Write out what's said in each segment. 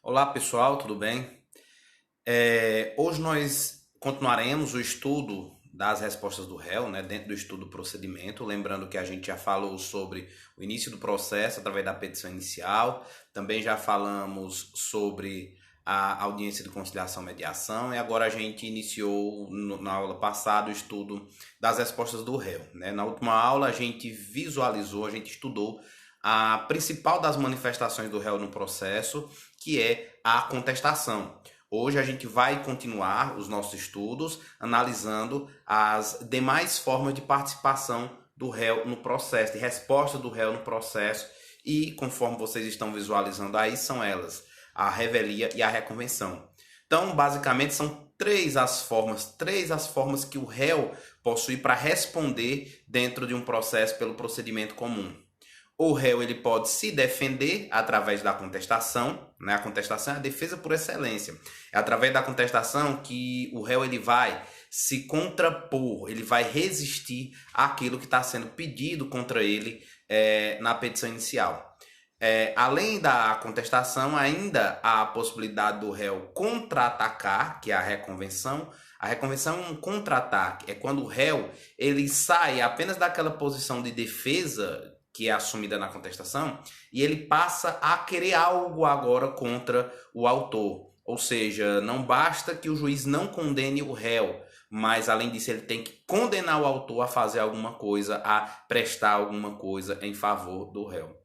Olá pessoal, tudo bem? Hoje nós continuaremos o estudo das respostas do réu, né, dentro do estudo do procedimento. Lembrando que a gente já falou sobre o início do processo através da petição inicial, também já falamos sobre a audiência de conciliação e mediação, e agora a gente iniciou na aula passada o estudo das respostas do réu, né? Na última aula a gente visualizou, a gente estudou a principal das manifestações do réu no processo, que é a contestação. Hoje a gente vai continuar os nossos estudos analisando as demais formas de participação do réu no processo, de resposta do réu no processo, e conforme vocês estão visualizando aí, são elas: a revelia e a reconvenção. Então, basicamente, são três as formas que o réu possui para responder dentro de um processo pelo procedimento comum. O réu ele pode se defender através da contestação, né? A contestação é a defesa por excelência. É através da contestação que o réu ele vai se contrapor, ele vai resistir àquilo que está sendo pedido contra ele na petição inicial. Além da contestação, ainda há a possibilidade do réu contra-atacar, que é a reconvenção. A reconvenção é um contra-ataque, é quando o réu ele sai apenas daquela posição de defesa que é assumida na contestação, e ele passa a querer algo agora contra o autor. Ou seja, não basta que o juiz não condene o réu, mas além disso ele tem que condenar o autor a fazer alguma coisa, a prestar alguma coisa em favor do réu.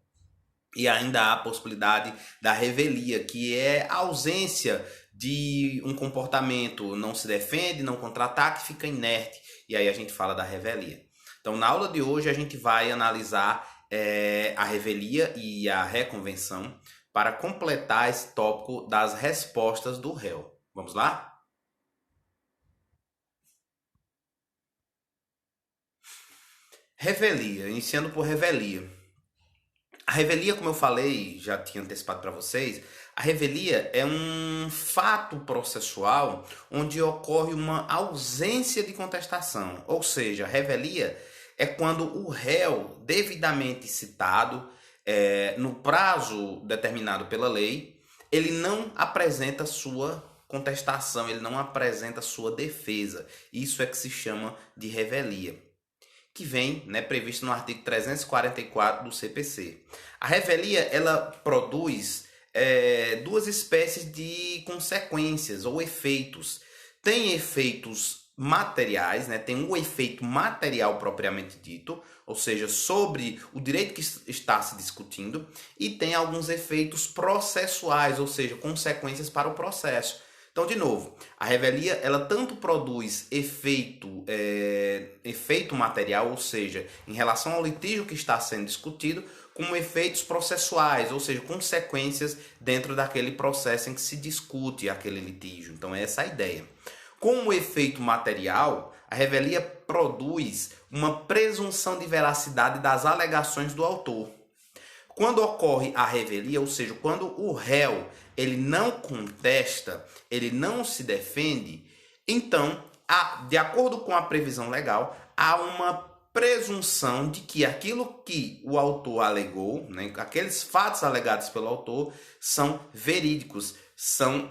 E ainda há a possibilidade da revelia, que é a ausência de um comportamento, não se defende, não contra-ataca, fica inerte. E aí a gente fala da revelia. Então, na aula de hoje, a gente vai analisar a revelia e a reconvenção para completar esse tópico das respostas do réu. Vamos lá? Revelia, iniciando por revelia. A revelia, como eu falei, já tinha antecipado para vocês, a revelia é um fato processual onde ocorre uma ausência de contestação. Ou seja, a revelia é quando o réu, devidamente citado, no prazo determinado pela lei, ele não apresenta sua contestação, ele não apresenta sua defesa. Isso é que se chama de revelia, que vem, né, previsto no artigo 344 do CPC. A revelia ela produz duas espécies de consequências ou efeitos. Tem efeitos materiais, né? Tem um efeito material propriamente dito, ou seja, sobre o direito que está se discutindo, e tem alguns efeitos processuais, ou seja, consequências para o processo. Então, de novo, a revelia ela tanto produz efeito material, ou seja, em relação ao litígio que está sendo discutido, como efeitos processuais, ou seja, consequências dentro daquele processo em que se discute aquele litígio. Então, é essa a ideia. Como efeito material, a revelia produz uma presunção de veracidade das alegações do autor. Quando ocorre a revelia, ou seja, quando o réu ele não contesta, ele não se defende, então, de acordo com a previsão legal, há uma presunção de que aquilo que o autor alegou, né, aqueles fatos alegados pelo autor, são verídicos, são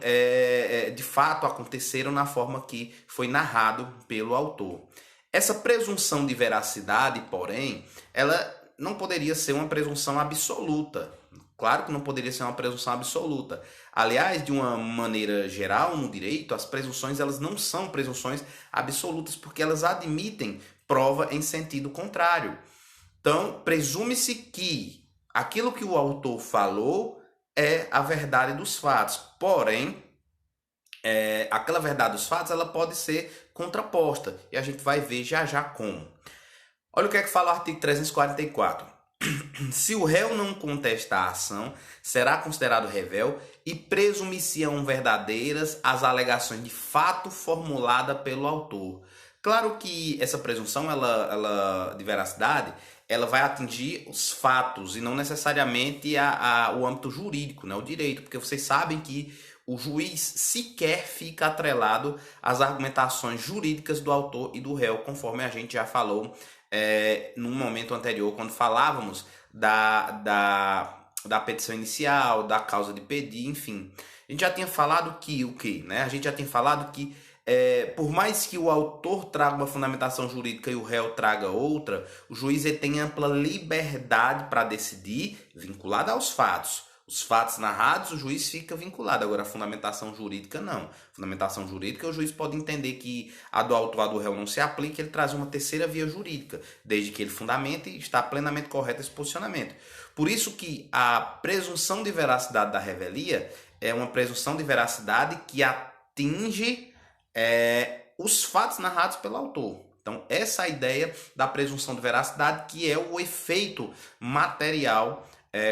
de fato aconteceram na forma que foi narrado pelo autor. Essa presunção de veracidade, porém, ela não poderia ser uma presunção absoluta. Claro que não poderia ser uma presunção absoluta. Aliás, de uma maneira geral no direito, as presunções elas não são presunções absolutas porque elas admitem prova em sentido contrário. Então, presume-se que aquilo que o autor falou é a verdade dos fatos. Porém, aquela verdade dos fatos ela pode ser contraposta. E a gente vai ver já já como. Olha o que é que fala o artigo 344. Se o réu não contesta a ação, será considerado revel e presumir-se-ão verdadeiras as alegações de fato formulada pelo autor. Claro que essa presunção ela de veracidade ela vai atingir os fatos e não necessariamente o âmbito jurídico, né, o direito, porque vocês sabem que o juiz sequer fica atrelado às argumentações jurídicas do autor e do réu, conforme a gente já falou no momento anterior, quando falávamos da da petição inicial, da causa de pedir, enfim. A gente já tinha falado que o quê, né? A gente já tinha falado que por mais que o autor traga uma fundamentação jurídica e o réu traga outra, o juiz ele tem ampla liberdade para decidir, vinculada aos fatos. Os fatos narrados, o juiz fica vinculado. Agora, a fundamentação jurídica, não. Fundamentação jurídica, o juiz pode entender que a do autor, a do réu não se aplica, ele traz uma terceira via jurídica, desde que ele fundamente e está plenamente correto esse posicionamento. Por isso que a presunção de veracidade da revelia é uma presunção de veracidade que atinge os fatos narrados pelo autor. Então, essa é a ideia da presunção de veracidade, que é o efeito material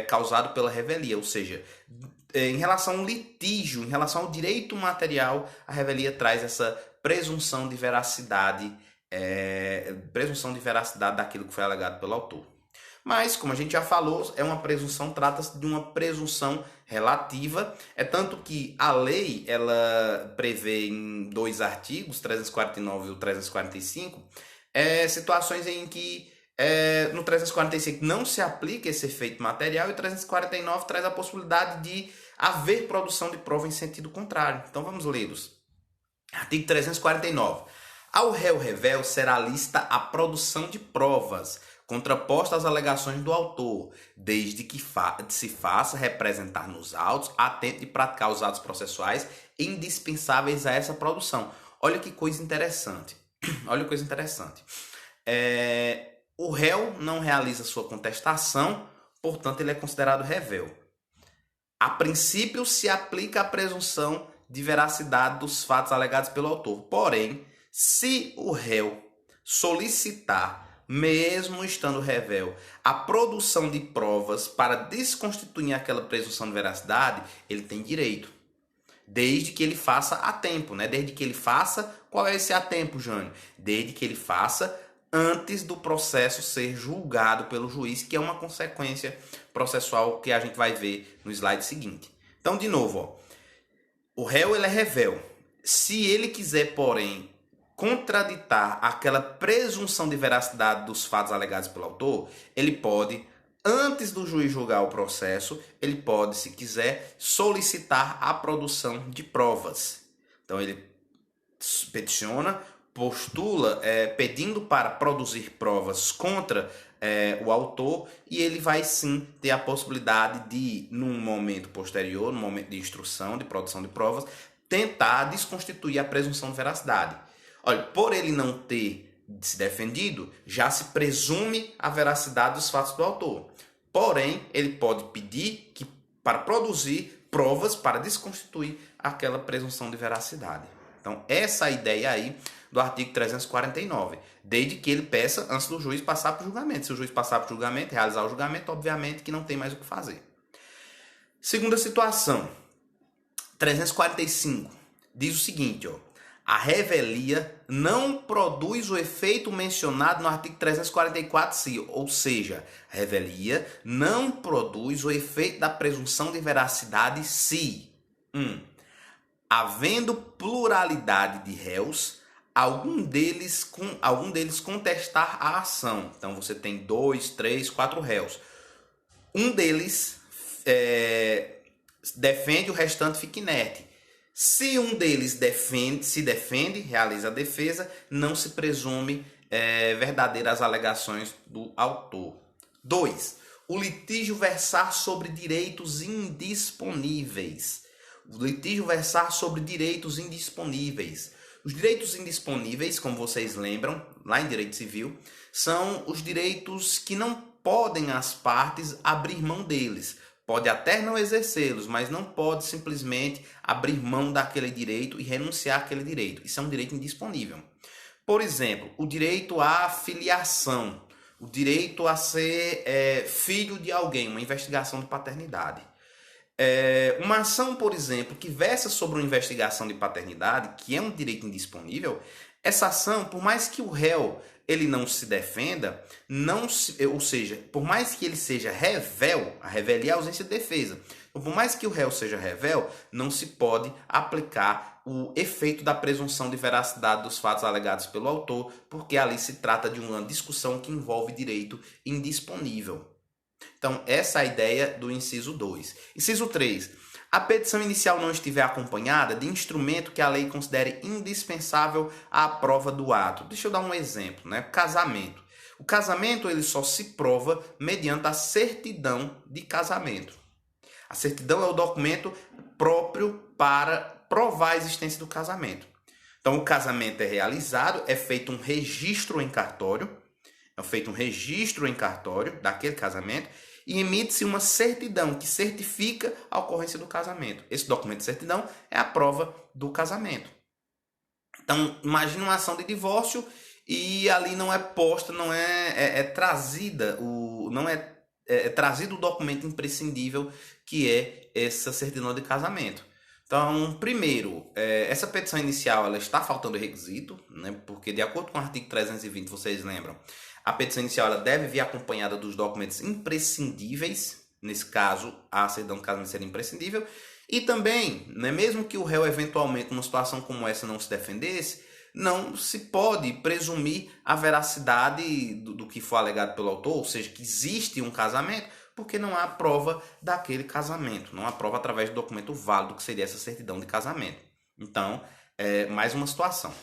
causado pela revelia, ou seja, em relação ao litígio, em relação ao direito material, a revelia traz essa presunção de veracidade, daquilo que foi alegado pelo autor. Mas, como a gente já falou, trata-se de uma presunção relativa. É tanto que a lei, ela prevê em 2 artigos, 349 e o 345, situações em que no 345 não se aplica esse efeito material e o 349 traz a possibilidade de haver produção de prova em sentido contrário. Então vamos lê-los. Artigo 349. Ao réu revel será lícita a produção de provas contraposta às alegações do autor, desde que se faça representar nos autos, a tempo de praticar os atos processuais indispensáveis a essa produção. Olha que coisa interessante. Olha que coisa interessante. O réu não realiza sua contestação, portanto, ele é considerado revel. A princípio, se aplica a presunção de veracidade dos fatos alegados pelo autor. Porém, se o réu solicitar, mesmo estando revel, a produção de provas para desconstituir aquela presunção de veracidade, ele tem direito. Desde que ele faça a tempo, né? Desde que ele faça... Qual é esse a tempo, Jânio? Desde que ele faça antes do processo ser julgado pelo juiz, que é uma consequência processual que a gente vai ver no slide seguinte. Então, de novo, o réu ele é revel. Se ele quiser, porém, contraditar aquela presunção de veracidade dos fatos alegados pelo autor, ele pode, antes do juiz julgar o processo, ele pode, se quiser, solicitar a produção de provas. Então, ele peticiona, postula, pedindo para produzir provas contra o autor, e ele vai sim ter a possibilidade de, num momento posterior, no momento de instrução, de produção de provas, tentar desconstituir a presunção de veracidade. Olha, por ele não ter se defendido, já se presume a veracidade dos fatos do autor. Porém, ele pode pedir para produzir provas para desconstituir aquela presunção de veracidade. Então, essa é a ideia aí do artigo 349, desde que ele peça antes do juiz passar para o julgamento. Se o juiz passar para o julgamento, realizar o julgamento, obviamente que não tem mais o que fazer. Segunda situação, 345, diz o seguinte, a revelia não produz o efeito mencionado no artigo 344-si, ou seja, a revelia não produz o efeito da presunção de veracidade se havendo pluralidade de réus, algum deles contestar a ação. Então, você tem 2, 3, 4 réus. Um deles defende, o restante fica inerte. Se um deles se defende, realiza a defesa, não se presume verdadeiras as alegações do autor. 2. O litígio versar sobre direitos indisponíveis. O litígio versar sobre direitos indisponíveis. Os direitos indisponíveis, como vocês lembram, lá em direito civil, são os direitos que não podem as partes abrir mão deles. Pode até não exercê-los, mas não pode simplesmente abrir mão daquele direito e renunciar àquele direito. Isso é um direito indisponível. Por exemplo, o direito à filiação, o direito a ser filho de alguém, uma investigação de paternidade. Uma ação, por exemplo, que versa sobre uma investigação de paternidade, que é um direito indisponível, essa ação, por mais que o réu ele não se defenda, ou seja, por mais que ele seja revel, a revelia é a ausência de defesa. Então, por mais que o réu seja revel, não se pode aplicar o efeito da presunção de veracidade dos fatos alegados pelo autor, porque ali se trata de uma discussão que envolve direito indisponível. Então, essa é a ideia do inciso 2. Inciso 3. A petição inicial não estiver acompanhada de instrumento que a lei considere indispensável à prova do ato. Deixa eu dar um exemplo, né? Casamento. O casamento ele só se prova mediante a certidão de casamento. A certidão é o documento próprio para provar a existência do casamento. Então, o casamento é realizado, é feito um registro em cartório, daquele casamento e emite-se uma certidão que certifica a ocorrência do casamento. Esse documento de certidão é a prova do casamento. Então, imagine uma ação de divórcio e ali não é posta, não é trazida, é trazido o documento imprescindível que é essa certidão de casamento. Então, primeiro, essa petição inicial ela está faltando requisito, né? Porque de acordo com o artigo 320, vocês lembram, a petição inicial ela deve vir acompanhada dos documentos imprescindíveis, nesse caso, a certidão de casamento seria imprescindível, e também, né, mesmo que o réu eventualmente, numa situação como essa, não se defendesse, não se pode presumir a veracidade do que for alegado pelo autor, ou seja, que existe um casamento, porque não há prova daquele casamento, não há prova através do documento válido, que seria essa certidão de casamento. Então, mais uma situação.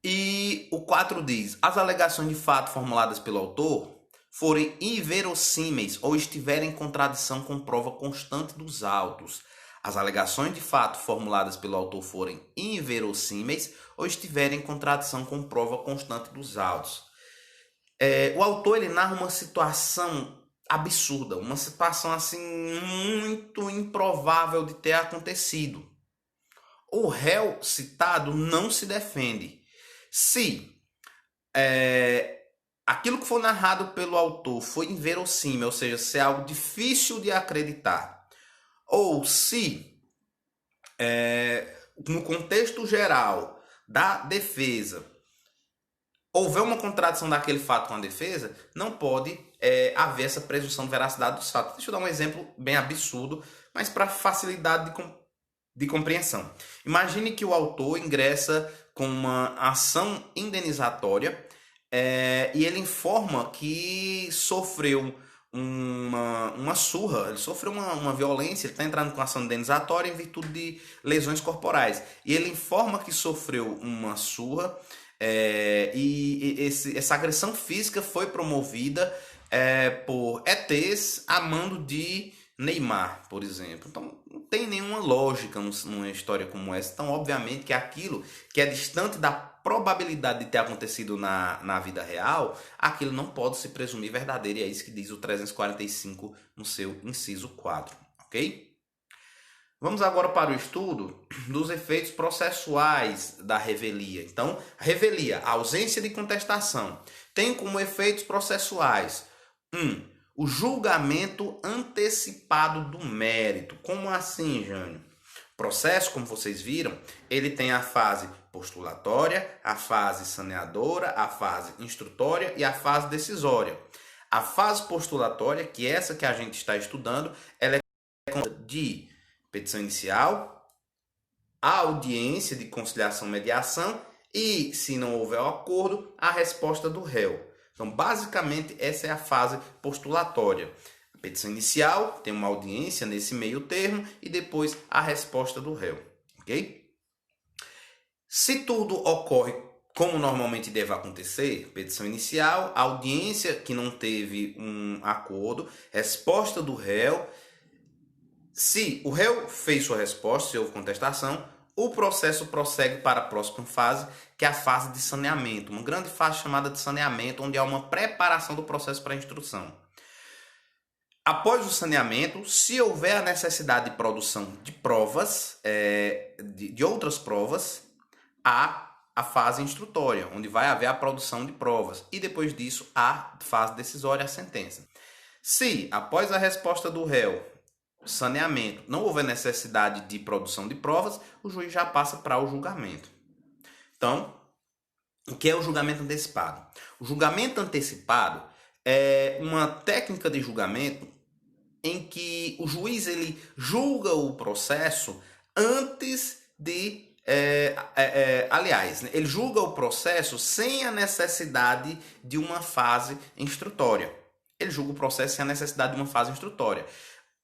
E o 4 diz, as alegações de fato formuladas pelo autor forem inverossímeis ou estiverem em contradição com prova constante dos autos. As alegações de fato formuladas pelo autor forem inverossímeis ou estiverem em contradição com prova constante dos autos. O autor ele narra uma situação absurda, uma situação assim muito improvável de ter acontecido. O réu citado não se defende. Se aquilo que foi narrado pelo autor foi inverossímil, ou seja, se é algo difícil de acreditar, ou se no contexto geral da defesa houver uma contradição daquele fato com a defesa, não pode haver essa presunção de veracidade dos fatos. Deixa eu dar um exemplo bem absurdo, mas para facilidade de compreensão. Imagine que o autor ingressa com uma ação indenizatória e ele informa que sofreu uma surra, ele sofreu uma violência, ele está entrando com ação indenizatória em virtude de lesões corporais. E ele informa que sofreu uma surra essa agressão física foi promovida por ETs a mando de Neymar, por exemplo. Então, não tem nenhuma lógica numa história como essa. Então, obviamente que aquilo que é distante da probabilidade de ter acontecido na vida real, aquilo não pode se presumir verdadeiro. E é isso que diz o 345 no seu inciso 4, ok? Vamos agora para o estudo dos efeitos processuais da revelia. Então, revelia, a ausência de contestação, tem como efeitos processuais: 1. O julgamento antecipado do mérito. Como assim, Jânio? O processo, como vocês viram, ele tem a fase postulatória, a fase saneadora, a fase instrutória e a fase decisória. A fase postulatória, que é essa que a gente está estudando, ela é de petição inicial, a audiência de conciliação e mediação e, se não houver o acordo, a resposta do réu. Então, basicamente, essa é a fase postulatória. A petição inicial tem uma audiência nesse meio termo e depois a resposta do réu, ok? Se tudo ocorre como normalmente deve acontecer, petição inicial, audiência que não teve um acordo, resposta do réu. Se o réu fez sua resposta, se houve contestação, o processo prossegue para a próxima fase, que é a fase de saneamento. Uma grande fase chamada de saneamento, onde há uma preparação do processo para a instrução. Após o saneamento, se houver a necessidade de produção de provas, de outras provas, há a fase instrutória, onde vai haver a produção de provas. E depois disso, a fase decisória, a sentença. Se, após a resposta do réu, saneamento, não houver necessidade de produção de provas, o juiz já passa para o julgamento. Então, o que é o julgamento antecipado? O julgamento antecipado é uma técnica de julgamento em que o juiz ele julga o processo antes de... aliás, ele julga o processo sem a necessidade de uma fase instrutória. ele julga o processo sem a necessidade de uma fase instrutória.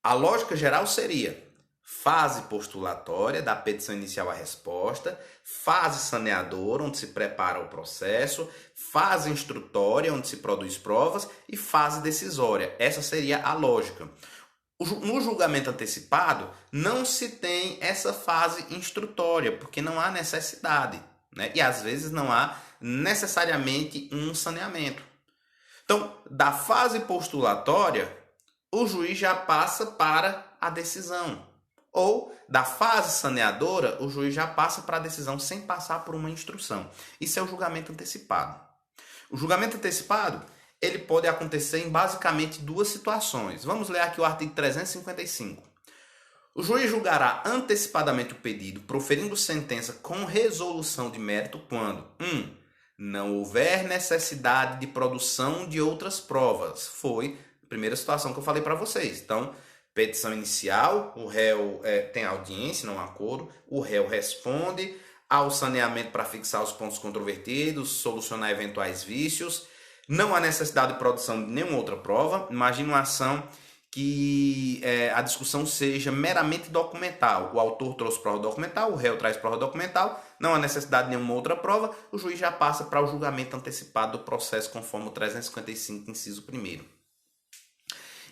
A lógica geral seria fase postulatória, da petição inicial à resposta, fase saneadora, onde se prepara o processo, fase instrutória, onde se produz provas, e fase decisória. Essa seria a lógica. No julgamento antecipado, não se tem essa fase instrutória, porque não há necessidade, né? E às vezes não há necessariamente um saneamento. Então, da fase postulatória, o juiz já passa para a decisão. Ou, da fase saneadora, o juiz já passa para a decisão sem passar por uma instrução. Isso é o julgamento antecipado. O julgamento antecipado, ele pode acontecer em basicamente duas situações. Vamos ler aqui o artigo 355. O juiz julgará antecipadamente o pedido, proferindo sentença com resolução de mérito quando 1. Não houver necessidade de produção de outras provas. Foi a primeira situação que eu falei para vocês. Então, petição inicial, o réu tem audiência, não acordo, o réu responde ao saneamento para fixar os pontos controvertidos, solucionar eventuais vícios, não há necessidade de produção de nenhuma outra prova. Imagina uma ação que a discussão seja meramente documental. O autor trouxe prova documental, o réu traz prova documental, não há necessidade de nenhuma outra prova, o juiz já passa para o julgamento antecipado do processo conforme o 355, inciso 1º.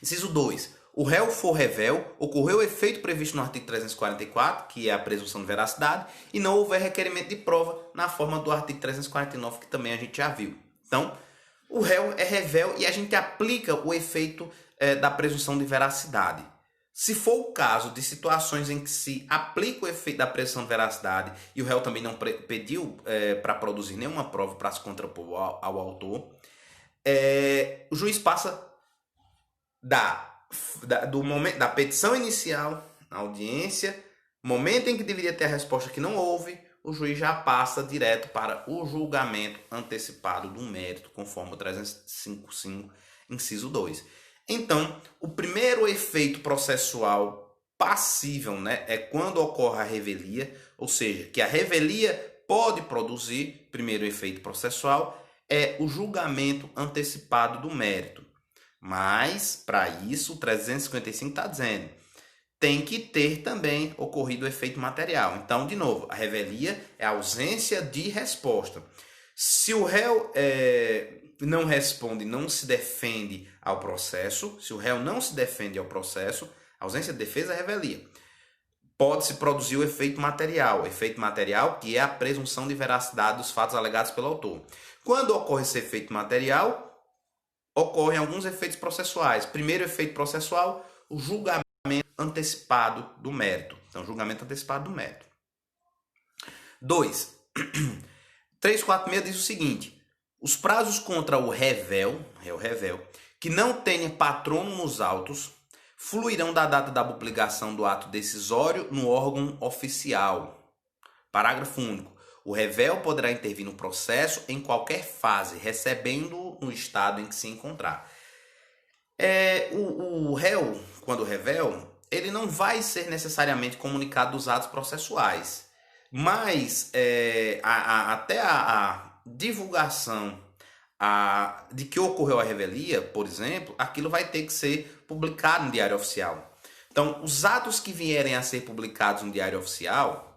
Inciso 2. O réu for revel, ocorreu o efeito previsto no artigo 344, que é a presunção de veracidade, e não houver requerimento de prova na forma do artigo 349, que também a gente já viu. Então, o réu é revel e a gente aplica o efeito da presunção de veracidade. Se for o caso de situações em que se aplica o efeito da presunção de veracidade e o réu também não pediu para produzir nenhuma prova para se contrapor ao autor, o juiz passa do momento da petição inicial, na audiência, momento em que deveria ter a resposta que não houve, o juiz já passa direto para o julgamento antecipado do mérito, conforme o 355, inciso 2. Então, o primeiro efeito processual passível, né, é quando ocorre a revelia, ou seja, que a revelia pode produzir, primeiro efeito processual, é o julgamento antecipado do mérito. Mas, para isso, o 355 está dizendo, tem que ter também ocorrido o efeito material. Então, de novo, a revelia é a ausência de resposta. Se o réu não responde, não se defende ao processo, se o réu não se defende ao processo, a ausência de defesa é revelia. Pode-se produzir o efeito material que é a presunção de veracidade dos fatos alegados pelo autor. Quando ocorre esse efeito material, ocorrem alguns efeitos processuais. Primeiro efeito processual, o julgamento antecipado do mérito. Então, julgamento antecipado do mérito. 2. 346 diz o seguinte: os prazos contra o réu, que não tenha patrono nos autos, fluirão da data da publicação do ato decisório no órgão oficial. Parágrafo único. O réu poderá intervir no processo em qualquer fase, recebendo no estado em que se encontrar. O réu, quando réu, ele não vai ser necessariamente comunicado dos atos processuais, mas até a divulgação de que ocorreu a revelia, por exemplo, aquilo vai ter que ser publicado no Diário Oficial. Então, os atos que vierem a ser publicados no Diário Oficial,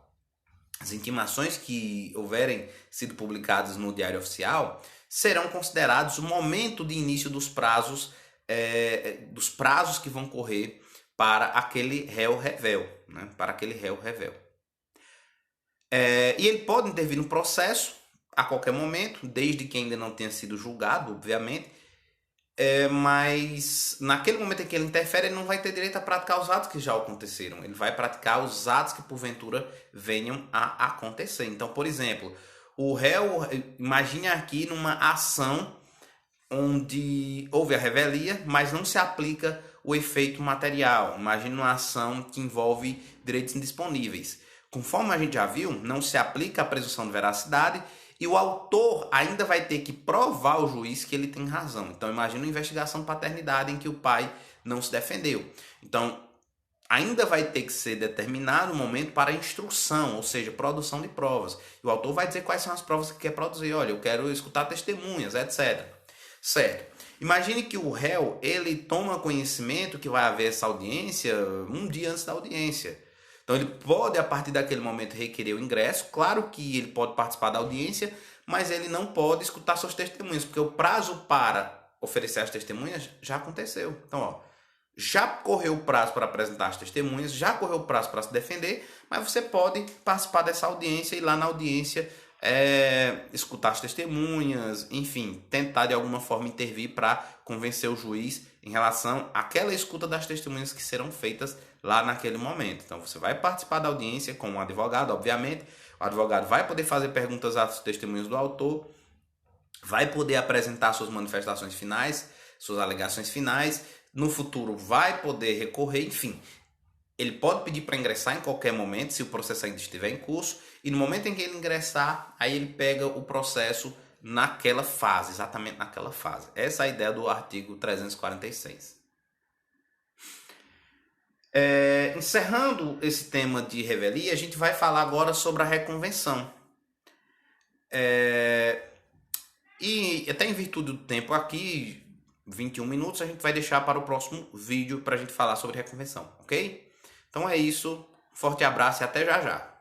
as intimações que houverem sido publicadas no Diário Oficial, serão considerados o momento de início dos prazos que vão correr para aquele réu revel, né? Para aquele réu revel. E ele pode intervir no processo a qualquer momento, desde que ainda não tenha sido julgado, obviamente, mas naquele momento em que ele interfere, ele não vai ter direito a praticar os atos que já aconteceram. Ele vai praticar os atos que porventura venham a acontecer. Então, por exemplo, o réu, imagine aqui numa ação onde houve a revelia, mas não se aplica o efeito material. Imagine uma ação que envolve direitos indisponíveis. Conforme a gente já viu, não se aplica a presunção de veracidade e o autor ainda vai ter que provar ao juiz que ele tem razão. Então, imagina uma investigação de paternidade em que o pai não se defendeu. Então, ainda vai ter que ser determinado o momento para instrução, ou seja, produção de provas. E o autor vai dizer quais são as provas que quer produzir. Olha, eu quero escutar testemunhas, etc. Certo. Imagine que o réu, ele toma conhecimento que vai haver essa audiência um dia antes da audiência. Então ele pode, a partir daquele momento, requerer o ingresso. Claro que ele pode participar da audiência, mas ele não pode escutar suas testemunhas, porque o prazo para oferecer as testemunhas já aconteceu. Então, ó, já correu o prazo para apresentar as testemunhas, já correu o prazo para se defender, mas você pode participar dessa audiência e lá na audiência escutar as testemunhas, enfim, tentar de alguma forma intervir para convencer o juiz em relação àquela escuta das testemunhas que serão feitas lá naquele momento. Então você vai participar da audiência com um advogado, obviamente. O advogado vai poder fazer perguntas às testemunhas do autor, vai poder apresentar suas manifestações finais, suas alegações finais. No futuro vai poder recorrer, enfim. Ele pode pedir para ingressar em qualquer momento, se o processo ainda estiver em curso, e no momento em que ele ingressar, aí ele pega o processo naquela fase, exatamente naquela fase. Essa é a ideia do artigo 346. Encerrando esse tema de revelia, a gente vai falar agora sobre a reconvenção. E até em virtude do tempo aqui, 21 minutos, a gente vai deixar para o próximo vídeo para a gente falar sobre reconvenção, ok? Então é isso, forte abraço e até já já.